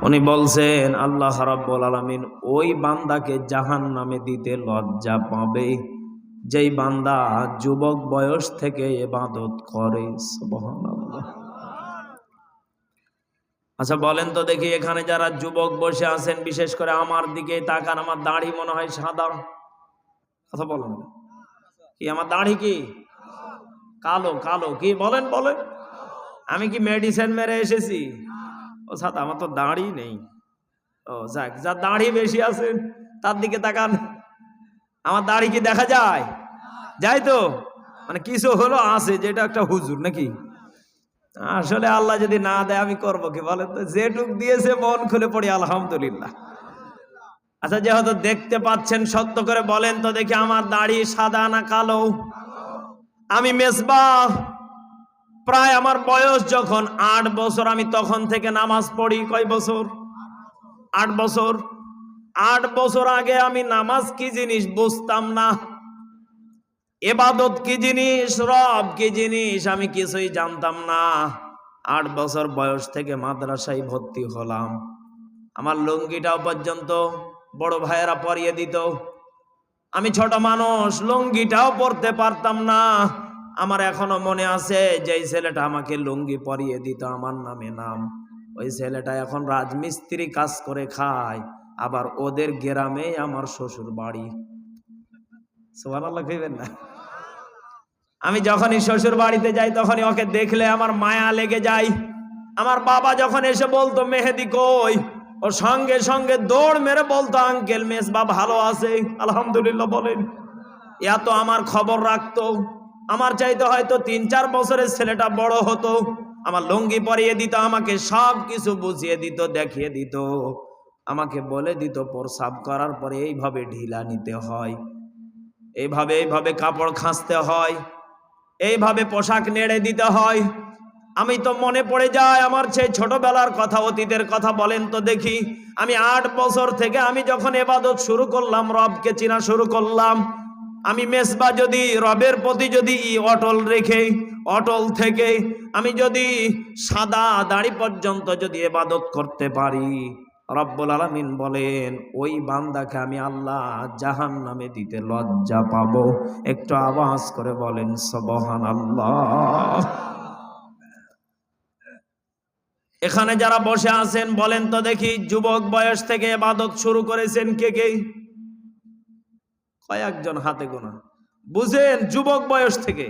উনি বলছেন আল্লাহ রাব্বুল আলামিন ওই বান্দাকে জাহান্নামে দিতে লজ্জা পাবে যেই বান্দা যুবক বয়স থেকে ইবাদত করে। সুবহানাল্লাহ। আচ্ছা বলেন তো দেখি, এখানে যারা যুবক বসে আছেন বিশেষ করে আমার দিকে তাকান, আমার দাড়ি মনে হয় সাদা। কথা বলেন কি, আমার দাড়ি কি কালো? কালো কি বলেন বলেন? আমি কি মেডিসিন মেরে এসেছি? ও সাদা, আমার তো দাড়ি নেই। ও যাক, যার দাড়ি বেশি আছে তার দিকে তাকান। আমার দাড়ি কি দেখা যায়? যায় তো, মানে কিছু হলো আছে, যেটা একটা হুজুর নাকি। আসলে আল্লাহ যদি না দেয় আমি করবো কি বলেন তো? যেটুক দিয়েছে মন খুলে পড়ি আলহামদুলিল্লাহ। আচ্ছা যেহেতু দেখতে পাচ্ছেন, সত্য করে বলেন তো দেখি, আমার দাড়ি সাদা না কালো? আমি মেজবাহ, প্রায় আমার বয়স যখন 8 বছর, আমি তখন থেকে নামাজ পড়ি। কয় বছর? 8 বছর। 8 বছর আগে আমি নামাজ কি জিনিস বুঝতাম না, ইবাদত কি জিনিস, রব কি জিনিস আমি কিছুই জানতাম না। 8 বছর বয়স থেকে মাদ্রাসায় ভর্তি হলাম। আমার লুঙ্গিটাও পর্যন্ত বড় ভাইয়েরা পরিয়ে দিত। আমি ছোট মানুষ, লুঙ্গিটাও পরতে পারতাম না। আমার এখনো মনে আছে, যেই ছেলেটা আমাকে লুঙ্গি পরিয়ে দিত, আমার নামে নাম, ওই ছেলেটা এখন রাজমিস্ত্রি কাজ করে খায়। আবার ওদের গ্রামে আমার শ্বশুর বাড়ি। সুবহানাল্লাহ কইবেন না? আমি যখনই শ্বশুর বাড়িতে যাই তখনই ওকে দেখলে আমার মায়া লেগে যায়। আমার বাবা যখন এসে বলতো মেহেদি কই, ও সঙ্গে সঙ্গে দৌড় মেরে বলতো আঙ্কেল মেজবা ভালো আছে আলহামদুলিল্লাহ বলেন। এত আমার খবর রাখতো। আমার চাইতে হয়তো 3-4 বছরের ছেলেটা বড় হতো। আমার লুঙ্গি পরিয়ে দিত, আমাকে সব কিছু বুঝিয়ে দিত, দেখিয়ে দিত, আমাকে বলে দিত প্রসাব করার পরে এইভাবে ঢিলা নিতে হয়, এইভাবে এইভাবে কাপড় খাঁচতে হয়, এইভাবে পোশাক নেড়ে দিতে হয়। আমি তো মনে পড়ে যায় আমার সেই ছোটবেলার কথা, অতীতের কথা। বলেন তো দেখি, আমি 8 বছর থেকে আমি যখন ইবাদত শুরু করলাম, রবকে চিনা শুরু করলাম, আমি মেসবা যদি রবের প্রতি যদি অটল রেখে, অটল থেকে আমি যদি সাদা দাড়ি পর্যন্ত যদি ইবাদত করতে পারি, রব্বুল আলামিন বলেন ওই বান্দাকে আমি আল্লাহ জাহান্নামে দিতে লজ্জা পাবো। একটু আওয়াজ করে বলেন সুবহানাল্লাহ। এখানে যারা বসে আছেন বলেন তো দেখি, যুবক বয়স থেকে ইবাদত শুরু করেছেন কে কে? কয়েকজন হাতে গোনা। বুঝেন যুবক বয়স থেকে?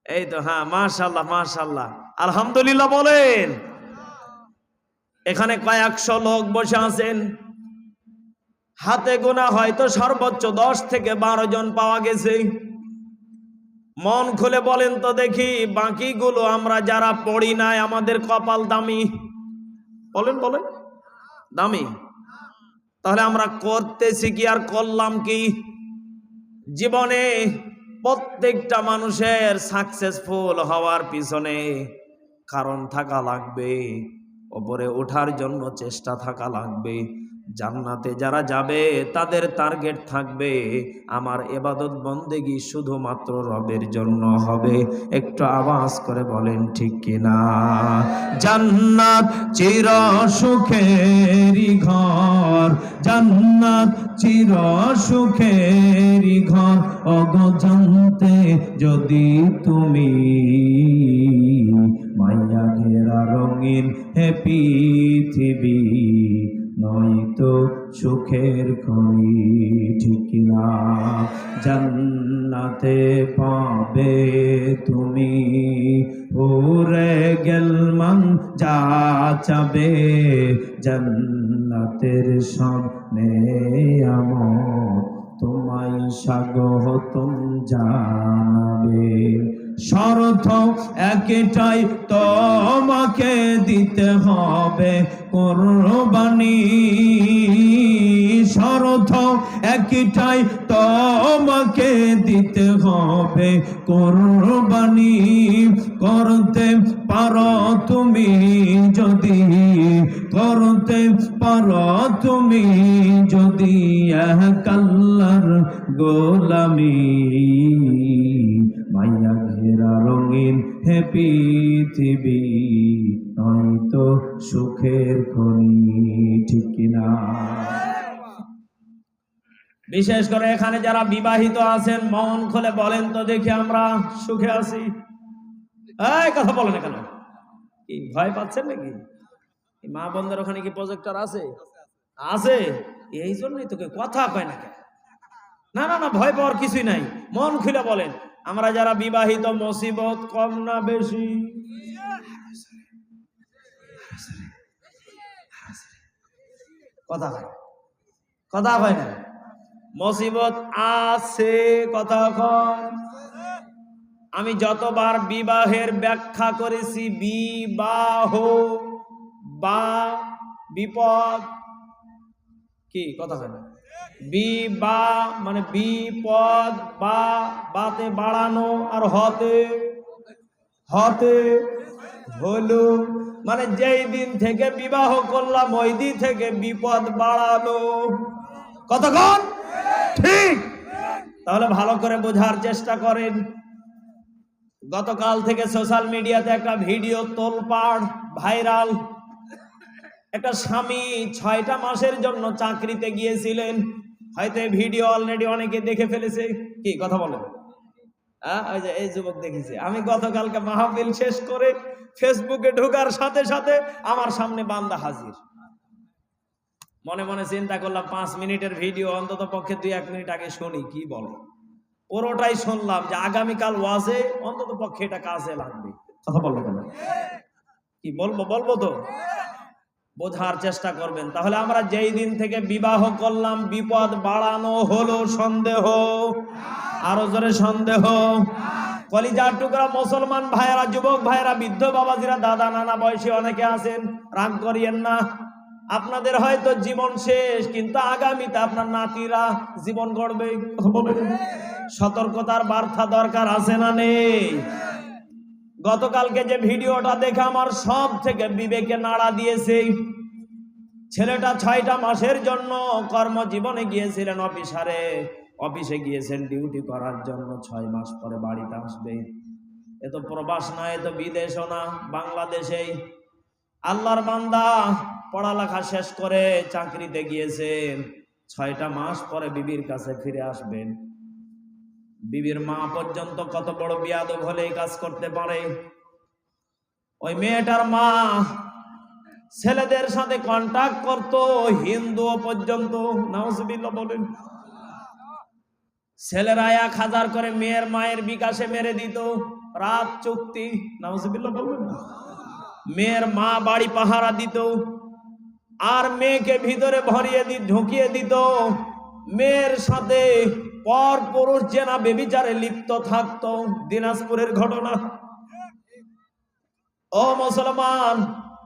এই তো, হ্যাঁ মাশাআল্লাহ মাশাআল্লাহ আলহামদুলিল্লাহ বলেন। এখানে কয়েকশো লোক বসে আছেন, হাতে গোনা হয়তো সর্বোচ্চ 10 থেকে 12 জন পাওয়া গেছে। মন খুলে বলেন তো দেখি, বাকিগুলো আমরা যারা পড়ি নাই আমাদের কপাল দামি? বলেন বলেন, দামি? তাহলে আমরা করতেছি কি আর করলাম কি? জীবনে প্রত্যেকটা মানুষের সাকসেসফুল হওয়ার পিছনে কারণ থাকা লাগবে, উপরে ওঠার জন্য চেষ্টা থাকা লাগবে। জান্নাতে যারা যাবে তাদের টার্গেট থাকবে আমার ইবাদত বন্দেগী শুধুমাত্র রবের জন্য হবে। একটু আওয়াজ করে বলেন ঠিক কিনা? জান্নাত চির সুখেরই ঘর, জান্নাত চির সুখেরই ঘর, অগজান্তে যদি তুমি মায়া ঘেরা রঙিন হে পৃথিবী, নয়তো সুখের খনি। ঠিক না? জান্নাতে পাবে তুমি ওরে গেলমান যা চাবে, জান্নাতের সামনে আমার তোমায় স্বাগতম জানাবে। শর্ত একটাই, তোমাকে দিতে হবে কুরবানি। শর্ত একটাই, তোমাকে দিতে হবে কুরবানি। করতে পারো তুমি যদি, করতে পারো তুমি যদি এক আল্লাহর গোলামি, মায়া ঘেরা রঙিন হে পৃথিবী, নয়তো সুখের খনি, ঠিক কিনা? বিশেষ করে এখানে যারা বিবাহিত আছেন মন খুলে বলেন তো দেখি আমরা সুখে আছি? এই কথা বলেন কেন? কি ভয় পাচ্ছেন নাকি? মা বোনদের ওখানে কি প্রজেক্টর আছে? আছে, এই জন্যই তোকে কথা কয় না। না না না, ভয় পাওয়ার কিছুই নাই। মন খুলে বলেন আমরা যারা বিবাহিত মুসিবত কম না বেশি? কথা হয়, কথা হয় না। মুসিবত আছে, কথা কয়। আমি যতবার বিবাহের ব্যাখ্যা করেছি, বিবাহ বা বিপদ, কি কথা হয় না? বিবাহ মানে বিপদ, বা বাতে বাড়ানো, আর হতে হতে হলো, মানে যেই দিন থেকে বিবাহ করলাম ওই দিন থেকে বিপদ বাড়ালো। কতক্ষণ? ঠিক। তাহলে ভালো করে বোঝার চেষ্টা করেন। গতকাল থেকে সোশ্যাল মিডিয়াতে একটা ভিডিও তোলপাড়, ভাইরাল। একটা স্বামী 6টা মাসের জন্য চাকরিতে গিয়েছিলেন। হয়তো এই ভিডিও অলরেডি অনেকে দেখে ফেলেছে। কি কথা বলেন? ওই যে এই যুবক দেখেছে। আমি গতকালকে মাহফিল শেষ করে ফেসবুকে ঢোকার সাথে সাথে আমার সামনে বান্দা হাজির। মনে মনে চিন্তা করলাম 5 মিনিটের ভিডিও, অন্তত পক্ষে 2-1 মিনিট আগে শুনি কি বলে। পুরোটাই শুনলাম যে আগামীকাল ওয়াজে অন্তত পক্ষে এটা কাজে লাগবে। কথা বলবো কেন? কি বলবো তো বোঝার চেষ্টা করবেন। তাহলে আমরা যেই দিন থেকে বিবাহ করলাম বিপদ বাড়ানো হলো, সন্দেহ? আরো জোরে সন্দেহ? কলিজার টুকরা মুসলমান ভাইয়েরা, যুবক ভাইয়েরা, বৃদ্ধ বাবাজিরা, দাদা নানা বয়সী অনেকে আছেন, রাগ করিয়েন না। আপনাদের হয়তো জীবন শেষ, কিন্তু আগামীতে আপনার নাতিরা জীবন গড়বে। সতর্কতার বার্তা দরকার আছে না নেই? গতকালকে যে ভিডিওটা দেখে আমার সব থেকে বিবেকে নাড়া দিয়েছে। ছেলেটা 6টা মাসের জন্য কর্মজীবনে গিয়েছিলেন, অফিসে গিয়েছেন ডিউটি করার জন্য। 6 মাস পরে বাড়িতে আসবে। এ তো প্রবাস না, এ তো বিদেশও না, বাংলাদেশেই। আল্লাহর বান্দা পড়ালেখা শেষ করে চাকরিতে গিয়েছেন। 6টা মাস পরে বিবির কাছে ফিরে আসবেন। বিবির মা পর্যন্ত কত বড় বিয়াদব হলে এই কাজ করতে পারে? ওই মেয়েটার মা ছেলেদের সাথে কন্টাক্ট করতো, হিন্দু পর্যন্ত। নাউজুবিল্লাহ বলেন। ছেলেরা 1000 করে মেয়ের মায়ের বিকাশে মেরে দিত, রাত চুক্তি। নাউজুবিল্লাহ বলবেন না? মেয়ের মা বাড়ি পাহারা দিত, আর মেয়েকে ভিতরে ঢুকিয়ে দিত। মেয়ের সাথে পর পুরুষ জেনা বেবিচারে লিপ্ত থাকতো। দিনাজপুরের ঘটনা। ও মুসলমান,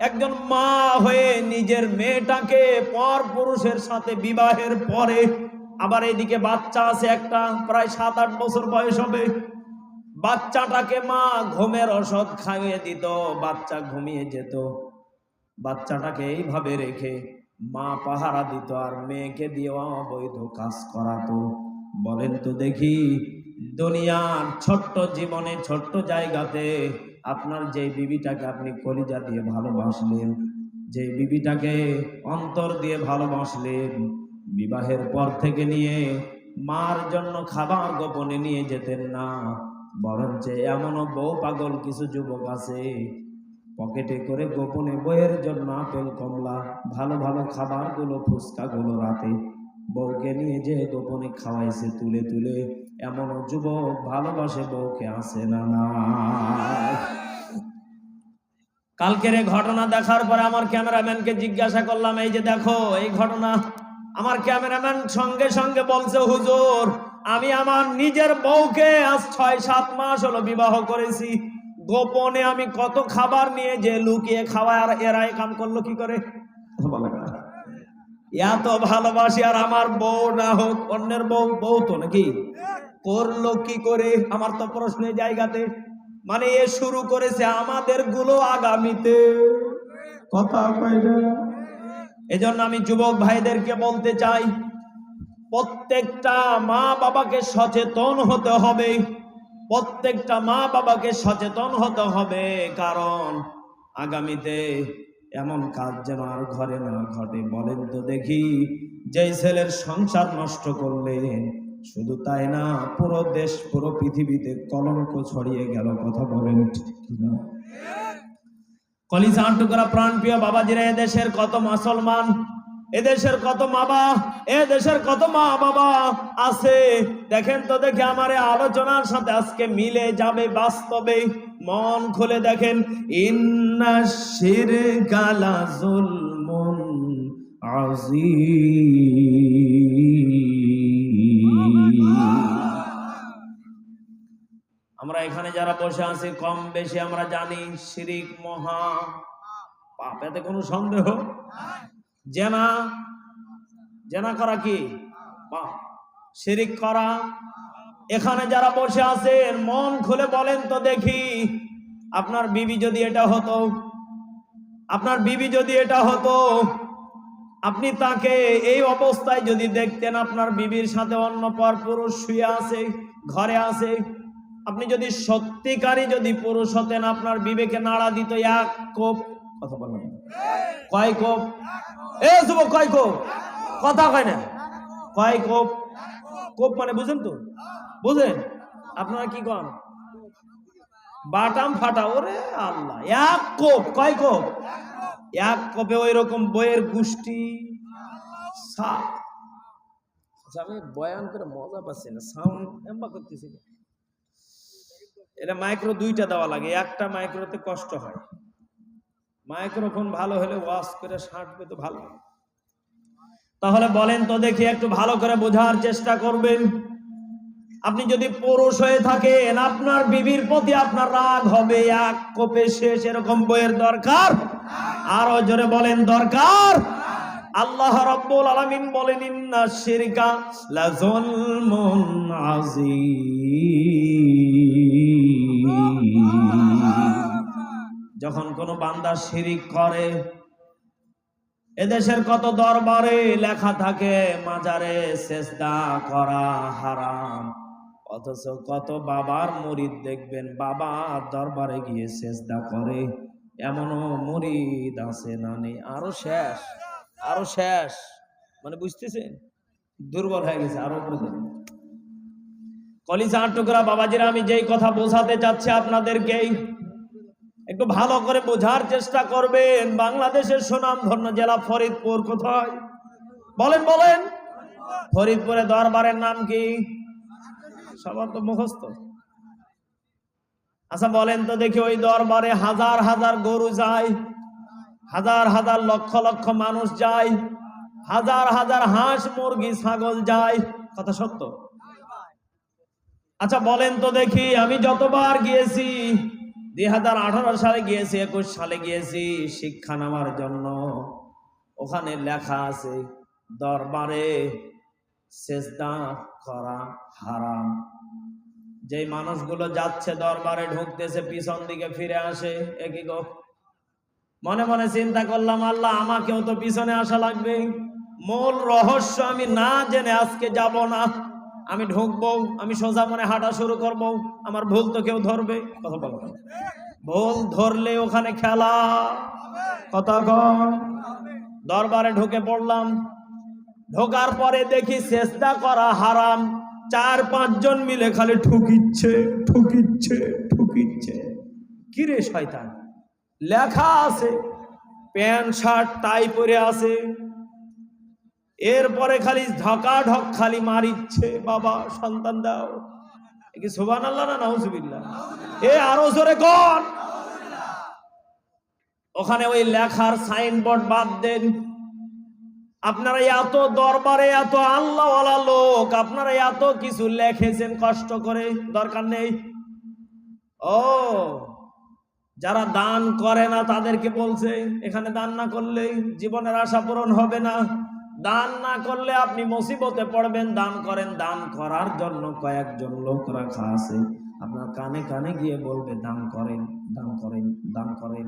একজন মা হয়ে নিজের মেয়েটাকে পর পুরুষের সাথে বিবাহের পরে, আবার এদিকে বাচ্চা আছে একটা, প্রায় 7-8 বছর বয়স হবে। বাচ্চাটাকে মা ঘুমের ওষুধ খাইয়ে দিত, বাচ্চা ঘুমিয়ে যেত। বাচ্চাটাকে এইভাবে রেখে মা পাহারা দিত, আর মেয়েকে দিয়ে অবৈধ কাজ করাতো। বলেন তো দেখি, দুনিয়ার ছোট্ট জীবনে, ছোট্ট জায়গাতে আপনার যে বিবিটাকে আপনি কলিজা দিয়ে ভালোবাসলেন, যে বিবিটাকে অন্তর দিয়ে ভালোবাসলেন, বিবাহের পর থেকে নিয়ে মার জন্য খাবার গোপনে নিয়ে যেতেন না। বরঞ্চ এমনও বউ পাগল কিছু যুবক আছে, পকেটে করে গোপনে বইয়ের জন্য আপেল কমলা, ভালো ভালো খাবারগুলো, ফুচকাগুলো রাতে বউকে নিয়ে যে গোপনে খাওয়াইছে তুলে তুলে। এমনও যুবক ভালোবাসে বউকে, আছে না না? কালকের এই ঘটনা দেখার পরে আমার ক্যামেরাম্যানকে জিজ্ঞাসা করলাম, এই যে দেখো এই ঘটনা। আমার ক্যামেরাম্যান সঙ্গে সঙ্গে বলছে, হুজুর আমি আমার নিজের বউকে আজ 6-7 মাস হলো বিবাহ করেছি, গোপনে আমি কত খাবার নিয়ে যে লুকিয়ে খাওয়ায়, আর এরা কাম করলো কি করে? এত ভালোবাসি, আর আমার বউ না হোক অন্যের বউ তো নাকি করলো কি করে? আমার তো প্রশ্নের জায়গাতে। মানে এ শুরু করেছে আমাদের গুলো আগামীতে। কথা কয় না? এজন্য আমি যুবক ভাইদেরকে বলতে চাই, প্রত্যেকটা মা বাবাকে সচেতন হতে হবে। প্রত্যেকটা মা বাবাকে সচেতন হতে হবে, কারণ আগামীতে এমন কাজ যেন আর ঘরে না ঘটে। বলেন তো দেখি, যেই ছেলের সংসার নষ্ট করলেন, শুধু তাই না, পুরো দেশ পুরো পৃথিবীতে কলঙ্ক ছড়িয়ে গেল। কথা বলেন ঠিক কিনা? কলিজার টুকরা প্রাণ প্রিয় বাবাজিরা, এদেশের কত মুসলমান, এদেশের কত এদেশের কত মা বাবা আছে, দেখেন তো দেখে আমার এই আলোচনার সাথে আজকে মিলে যাবে বাস্তবে। মন খুলে দেখেন, ইন্না শিরকা লা যুলমুন আযীম। আমরা এখানে যারা বসে আছি কম বেশি আমরা জানি শিরিক মহা পাপ, এতে কোনো সন্দেহ। জেনা করা কি পাপ, শিরিক করা। এখানে যারা বসে আছেন মন খুলে বলেন তো দেখি, আপনার বিবি যদি এটা হতো, আপনার বিবি যদি এটা হতো, আপনি তাকে এই অবস্থায় যদি দেখতেন, আপনার বিবির সাথে অন্য পর পুরুষ শুয়ে আছে, ঘরে আছে, আপনি যদি সত্যিকারই যদি পুরুষ হতেন, আপনার বিবেকে নাড়া দিত এক কোপ। কথা বলেন, কয় কোপ? এ যুবক, কয় কোপ? কথা কয় না, কয় কোপ? কোপ মানে বুঝেন তো? বুঝেন? আপনারা কি কন? বাটাম ফাটা। ওরে আল্লাহ, এক কোপ। কয় কোপ? এক কোপে ওই রকম বইয়ের গোষ্ঠী। আমি বয়ান করে মজা পাচ্ছি না, সাউন্ড এম্বা করতেছি। এটা মাইক্রো দুইটা দেওয়া লাগে, একটা মাইক্রোতে কষ্ট হয়। মাইক্রোফোন ভালো হলে ওয়াশ করে ছাঁটবে তো ভালো। তাহলে বলেন তো দেখি, একটু ভালো করে বোঝার চেষ্টা করবেন। আপনি যদি পুরুষ হয়ে থাকেন, আপনার বিবির প্রতি আপনার রাগ হবে এক কোপে শেষ। এরকম বইয়ের দরকার? আরো জোরে বলেন, দরকার। আল্লাহ রাব্বুল আলামিন বলেন, ইন্না শিরকা লা যুলমুন আযীম। যখন কোন বান্দা শিরিক করে, এদেশের কত দরবারে লেখা থাকে মাজারে সেজদা করা হারাম, অথচ কত বাবার মুরিদ দেখবেন বাবা দরবারে গিয়ে সেজদা করে। এমনও মুরিদ আছে না নেই? আরো শেষ, আরো শেষ। মানে বুঝতেছেন, দুর্বল হয়ে গেছে। আরো কলিজার টুকরা বাবাজিরা, আমি যেই কথা বোঝাতে চাচ্ছি আপনাদেরকে, একটু ভালো করে বোঝার চেষ্টা করবেন। বাংলাদেশের সুনামধন্য জেলা ফরিদপুর কোথায়? বলেন বলেন। ফরিদপুরে দরবারের নাম কি? সবার তো মুখস্থ। আচ্ছা বলেন তো দেখি, ওই দরবারে হাজার হাজার গরু যায়, হাজার হাজার লক্ষ লক্ষ মানুষ যায়, হাজার হাজার হাঁস মুরগি ছাগল যায়। কথা সত্য? আচ্ছা বলেন তো দেখি, আমি যতবার গিয়েছি, 2018 সালে গিয়েছি, 21 সালে গিয়েছি শিক্ষা নেওয়ার জন্য, ওখানে লেখা আছে দরবারে সেজদা করা হারাম। যে মানুষগুলো যাচ্ছে দরবারে ঢুকতেছে, পিছন দিকে ফিরে আসে। একই গো, মনে মনে চিন্তা করলাম, আল্লাহ আমাকেও তো পিছনে আসা লাগবে। মূল রহস্য আমি না জেনে আজকে যাব না। আমি ঢুকবো, আমি সোজা মনে হাঁটা শুরু করব, আমার ভুল তো কেউ ধরবে। কথা বলো, ভুল ধরলে ওখানে খেলা। কথা কন। দরবারে ঢুকে পড়লাম, ঢোকার পরে দেখি সেজদা করা হারাম। 4-5 জন মিলে খালি ঠুকিচ্ছে ঠুকিচ্ছে ঠুকিচ্ছে। কিরে শয়তান, লেখা আছে, প্যান্ট শার্ট টাই পরে আছে, এরপরে খালি ঢকা ঢক খালি মারিচ্ছে, বাবা সন্তান দাও। কি সুবহানাল্লাহ না নাউজুবিল্লাহ? এ আরো জোরে কোন। ওখানে ওই লেখার সাইনবোর্ড বাদ দেন। আপনারা এত দরবারে এত আল্লাহওয়ালা লোক, আপনারা এত কিছু লিখেছেন কষ্ট করে, দরকার নেই। ও যারা দান করে না তাদেরকে বলছে, এখানে দান না করলে জীবনের আশা পূরণ হবে না, দান না করলে আপনি মুসিবতে পড়বেন, দান করেন। দান করার জন্য কয়েকজন লোক রাখা আছে, আপনার কানে কানে গিয়ে বলবে দান করেন, দান করেন, দান করেন।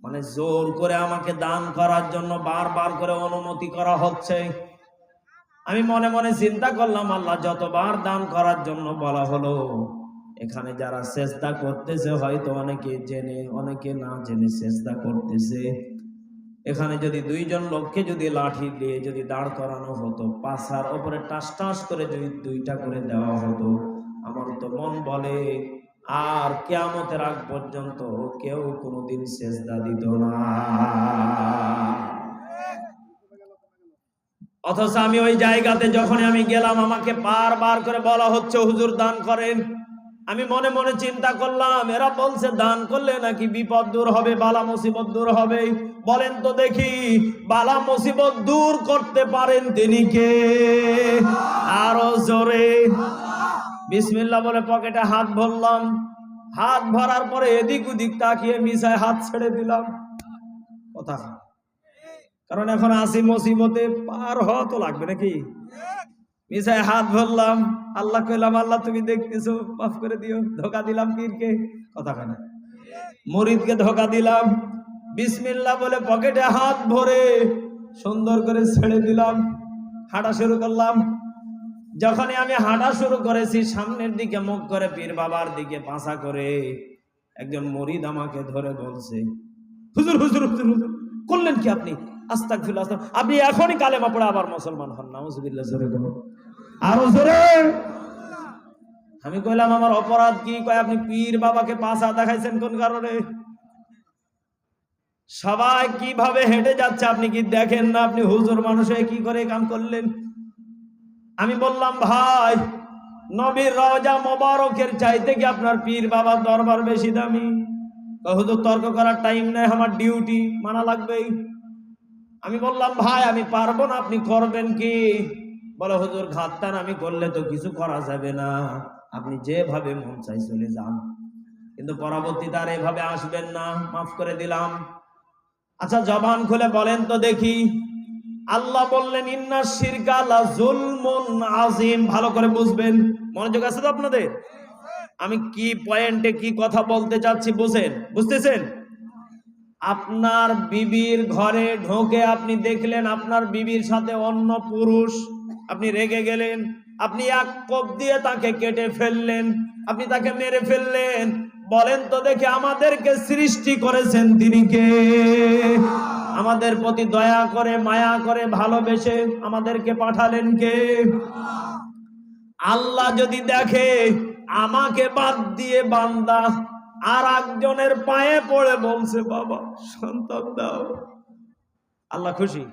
মানে জোর করে আমাকে দান করার জন্য বারবার করে অনুমতি করা হচ্ছে। আমি মনে মনে চিন্তা করলাম, আল্লাহ যতবার দান করার জন্য বলা হলো, এখানে যারা সেজদা করতেছে হয়তো অনেকে জেনে অনেকে না জেনে সেজদা করতেছে। এখানে যদি দুইজন লোককে যদি লাঠি দিয়ে যদি দাঁড় করানো হতো, পাছার উপরে টাস টাস করে যদি দুইটা করে দেওয়া হতো, আমার তো মন বলে আর কিয়ামতের আগ পর্যন্ত কেউ কোনোদিন সেজদা দিত না। অথচ আমি ওই জায়গাতে যখন আমি গেলাম, আমাকে বারবার করে বলা হচ্ছে হুজুর দান করেন। আমি মনে মনে চিন্তা করলাম, এরা বলছে দান করলে নাকি বিপদ দূর হবে, বালা মুসিবত দূর হবে। বলেন তো দেখি, বালা মুসিবত দূর করতে পারেন তিনি কে? আরো জোরে বিসমিল্লাহ বলে পকেটে হাত ভরলাম। হাত ভরার পরে এদিক ওদিক তাকিয়ে মিশায় হাত ছেড়ে দিলাম। কথা, কারণ এখন আসি মুসিবতে, পার হওয়া তো লাগবে নাকি। মিশায় হাত ভরলাম, আল্লাহ কইলাম আল্লাহ তুমি দেখতেছো, মাফ করে দিও। ধোকা দিলাম পীরকে, কথা কেন, মুরিদকে ধোকা দিলাম। বিসমিল্লাহ বলে পকেটে হাত ভরে সুন্দর করে ছেড়ে দিলাম, হাঁটা শুরু করলাম। যখনই আমি হাঁটা শুরু করেছি, সামনের দিকে মুখ করে পীর বাবার দিকে পাছা করে, একজন মুরিদ আমাকে ধরে বলছে, হুজুর হুজুর হুজুর হুজুর করলেন কি আপনি? আস্তাগফিরুল্লাহ, আপনি এখনই কালেমা পড়ে আবার মুসলমান হন। নাউযুবিল্লাহ, জোরে বলো, আরো জোরে। আমি কইলাম আমার অপরাধ কি? কয় আপনি পীর বাবাকে পাছা দেখাইছেন কোন কারণে? সবাই কিভাবে হেঁটে যাচ্ছে আপনি কি দেখেন না? আপনি হুজুর মানুষ হয়ে কি করে কাম করলেন? আমি বললাম ভাই, নবীর রওজা মোবারকের চাইতে কি আপনার পীর বাবার দরবার বেশি দামি? হুজুর তর্ক করার টাইম নেই, আমার ডিউটি মানা লাগবেই। আমি বললাম ভাই আমি পারবো না, আপনি করবেন কি? বলে হুজুর ঘাতটান আমি করলে তো কিছু করা যাবে না, আপনি যেভাবে মন চাই চলে যান, কিন্তু পরবর্তীতে আর এভাবে আসবেন না, মাফ করে দিলাম। আচ্ছা জবান খুলে বলেন তো দেখি, আল্লাহ বললেন ইন্না শিরকা লা যুলমুন আযীম। ভালো করে বুঝবেন, মনোযোগ আছে তো আপনাদের? আমি কি পয়েন্টে কি কথা বলতে চাচ্ছি বুঝেন, বুঝতেছেন? আপনার বিবির ঘরে ঢোকে আপনি দেখলেন আপনার বিবির সাথে অন্য পুরুষ, আপনি রেগে গেলেন, আপনি এক কোপ দিয়ে তাকে কেটে ফেললেন, আপনি তাকে মেরে ফেললেন। বলেন তো দেখি আমাদেরকে সৃষ্টি করেছেন তিনি কে? আমাদের প্রতি দয়া করে মায়া করে ভালোবেসে আমাদেরকে পাঠালেন কে? আল্লাহ যদি দেখে আমাকে বাদ দিয়ে বান্দা আর একজনের পায়ে পড়ে বলছে বাবা সন্তান দাও, আল্লাহ খুশি?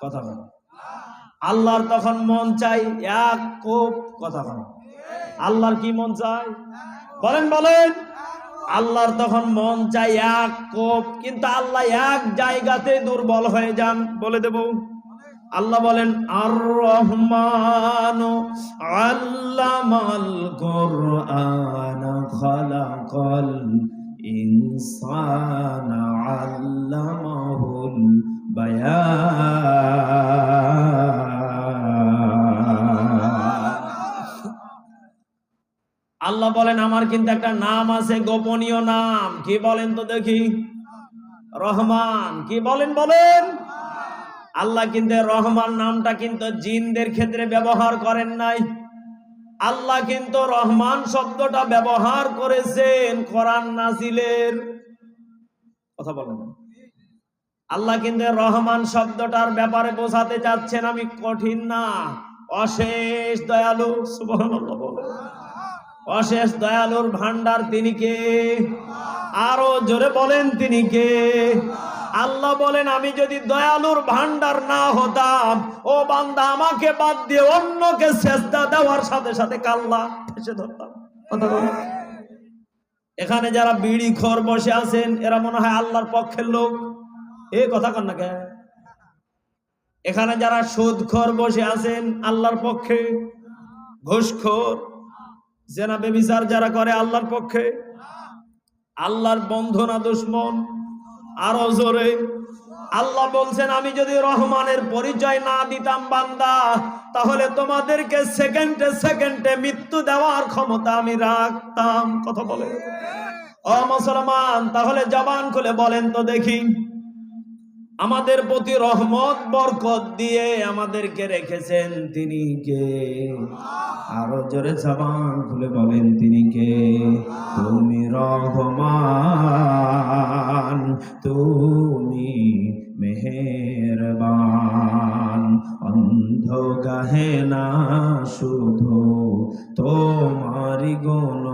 কথা বল। আল্লাহর তখন মন চাই এক কোপ, কথা বল। আল্লাহর কি মন চাই বলেন বলেন? আল্লাহর তখন মন চাই এক কোপ, কিন্তু আল্লাহ এক জায়গাতে দুর্বল হয়ে যান, বলে দেব। আল্লাহ বলেন আর রহমান আল্লামাল কুরআন খালাকাল ইনসানা আল্লামাহুল বায়ান। আল্লাহ বলেন আমার কিন্তু একটা নাম আছে, গোপনীয় নাম, কি বলেন তো দেখি? রহমান। কি বলেন বলেন? আল্লাহ কিন্তু রহমান নামটা কিন্তু জিনদের ক্ষেত্রে ব্যবহার করেন নাই। আল্লাহ কিন্তু রহমান শব্দটা ব্যবহার করেছেন কোরআন নাজিলের, কথা বলেন। আল্লাহ কিন্তু রহমান শব্দটার ব্যাপারে বোঝাতে চাচ্ছেন আমি কঠিন না, অশেষ দয়ালু। সুবহানাল্লাহ বলেন। অশেষ দয়ালুর ভান্ডার তিনি কে? আরো জোরে বলেন তিনি কে? আল্লাহ বলেন আমি যদি দয়ালুর ভান্ডার না হতাম, ও বান্দা আমাকে বাদ দিয়ে অন্যকে সেজদা দেওয়ার সাথে সাথে কাল্লা ফেসে ধরতাম। এখানে যারা বিড়ি খোর বসে আছেন এরা মনে হয় আল্লাহর পক্ষের লোক, এ কথা কন না কে? এখানে যারা সুদখোর বসে আছেন আল্লাহর পক্ষে, ঘুষখোর জেনা বেবিচার যারা করে আল্লাহর পক্ষে, আল্লাহর বন্ধু না দুশমন? আরো জোরে। আল্লাহ বলছেন আমি যদি রহমানের পরিচয় না দিতাম বান্দা, তাহলে তোমাদেরকে সেকেন্ডে সেকেন্ডে মৃত্যু দেওয়ার ক্ষমতা আমি রাখতাম। কথা বলে ও মুসলমান, তাহলে জবান খুলে বলেন তো দেখি, আমাদের প্রতি রহমত বরকত দিয়ে আমাদেরকে রেখেছেন, তিনি কে? আরো জোরে জবান খুলে বলেন, তিনি কে? তুমি রহমান, তুমি মেহেরবান, অন্ধ গাহে না শুধু তোমারি গুণ